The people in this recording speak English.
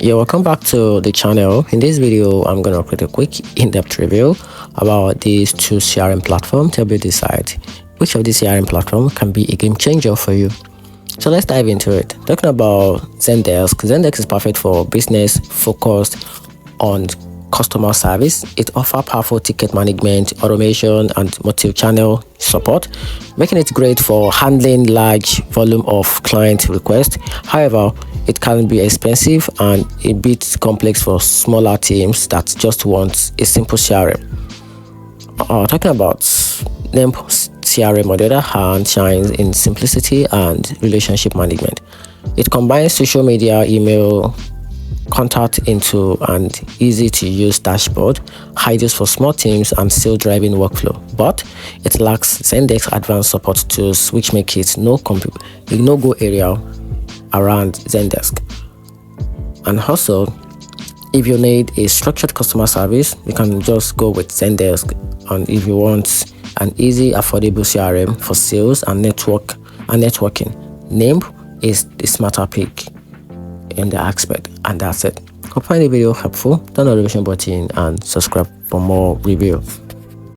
Yeah, welcome back to the channel. In this video, I'm going to create a quick in-depth review about these two CRM platforms to help you decide which of these CRM platforms can be a game changer for you. So let's dive into it. Talking about Zendesk. Zendesk is perfect for business focused on customer service. It offers powerful ticket management, automation, and multi-channel support, making it great for handling large volume of client requests. However, it can be expensive and a bit complex for smaller teams that just want a simple CRM. Talking about Nimble CRM, on the other hand, shines in simplicity and relationship management. It combines social media, email, contact into an easy-to-use dashboard, ideal for small teams and still driving workflow. But it lacks Zendesk advanced support tools, which make it no-go area around Zendesk. And also, if you need a structured customer service, you can just go with Zendesk. And if you want an easy, affordable CRM for sales and networking, Nimble is the smarter pick in the aspect. And that's it. Hope you find the video helpful. Turn on the notification button and subscribe for more review.